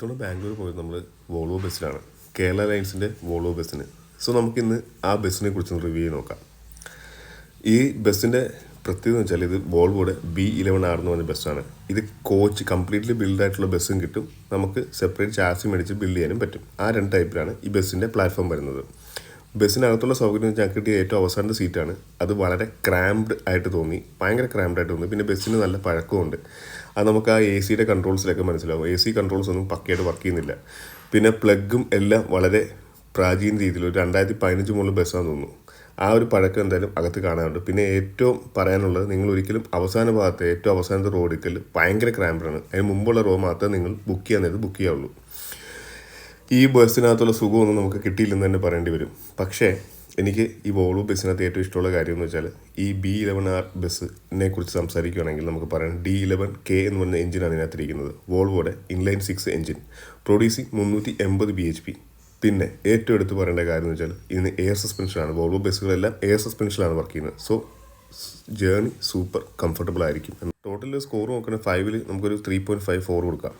ഇത്തവണ ബാംഗ്ലൂർ പോയത് നമ്മൾ വോൾവോ ബസ്സിലാണ്. കേരള ലൈൻസിൻ്റെ വോൾവോ ബസ്സിന്. സോ നമുക്കിന്ന് ആ ബസ്സിനെ കുറിച്ചൊന്ന് റിവ്യൂ ചെയ്ത് നോക്കാം. ഈ ബസ്സിൻ്റെ പ്രത്യേകത എന്ന് വെച്ചാൽ ഇത് വോൾവോയുടെ B11R എന്ന് പറഞ്ഞ ബസ്സാണ്. ഇത് കോച്ച് കംപ്ലീറ്റ്ലി ബിൽഡായിട്ടുള്ള ബസ്സും കിട്ടും, നമുക്ക് സെപ്പറേറ്റ് ചാർജ് മേടിച്ച് ബിൽഡ് ചെയ്യാനും പറ്റും. ആ രണ്ട് ടൈപ്പിലാണ് ഈ ബസ്സിൻ്റെ പ്ലാറ്റ്ഫോം വരുന്നത്. ബസ്സിനകത്തുള്ള സൗകര്യം ഞങ്ങൾക്ക് കിട്ടിയ ഏറ്റവും അവസാനത്തെ സീറ്റാണ്. അത് വളരെ ക്രാംപ്ഡ് ആയിട്ട് തോന്നി, ഭയങ്കര ക്രാംപ്ഡ് ആയിട്ട് തോന്നി. പിന്നെ ബസ്സിന് നല്ല പഴക്കമുണ്ട്. അത് നമുക്ക് ആ എ സിയുടെ കൺട്രോൾസിലൊക്കെ മനസ്സിലാവും. എ സി കൺട്രോൾസ് ഒന്നും പക്കയായിട്ട് വർക്ക് ചെയ്യുന്നില്ല. പിന്നെ പ്ലഗും എല്ലാം വളരെ പ്രാചീന രീതിയിൽ ഒരു 2015 മുതൽ ബസ്സാണെന്ന് തോന്നുന്നു. ആ ഒരു പഴക്കം എന്തായാലും അകത്ത് കാണാനുണ്ട്. പിന്നെ ഏറ്റവും പറയാനുള്ളത്, നിങ്ങൾ ഒരിക്കലും അവസാന ഭാഗത്തെ ഏറ്റവും അവസാനത്തെ റോഡിക്കൽ ഭയങ്കര ക്രാമ്പാണ്. അതിന് മുമ്പുള്ള റോ മാത്രമേ നിങ്ങൾ ബുക്ക് ചെയ്യാൻ നേരത്ത് ബുക്ക് ചെയ്യാവുള്ളൂ. ഈ ബസ്സിനകത്തുള്ള സുഖമൊന്നും നമുക്ക് കിട്ടിയില്ലെന്ന് തന്നെ പറയേണ്ടി വരും. പക്ഷേ എനിക്ക് ഈ വോൾവോ ബസ്സിനകത്ത് ഏറ്റവും ഇഷ്ടമുള്ള കാര്യം എന്ന് വെച്ചാൽ ഈ B11R ബസ്സിനെ കുറിച്ച് സംസാരിക്കുകയാണെങ്കിൽ നമുക്ക് പറയാം, D11K എന്ന് പറഞ്ഞ എഞ്ചിനാണ് ഇതിനകത്തിരിക്കുന്നത്. വോൾവോയുടെ ഇൻലൈൻ 6 എഞ്ചിൻ, പ്രൊഡ്യൂസിങ് 380 bhp. പിന്നെ ഏറ്റവും എടുത്ത് പറയേണ്ട കാര്യം എന്ന് വെച്ചാൽ ഇതിന് എയർ സസ്പെൻഷനാണ്. വോൾവോ ബസ്സുകളെല്ലാം എയർ സസ്പെൻഷനിലാണ് വർക്ക് ചെയ്യുന്നത്. സോ ജേർണി സൂപ്പർ കംഫർട്ടബിൾ ആയിരിക്കും. ടോട്ടൽ സ്കോർ നോക്കുകയാണെങ്കിൽ 5-ൽ നമുക്കൊരു 3.54 കൊടുക്കാം.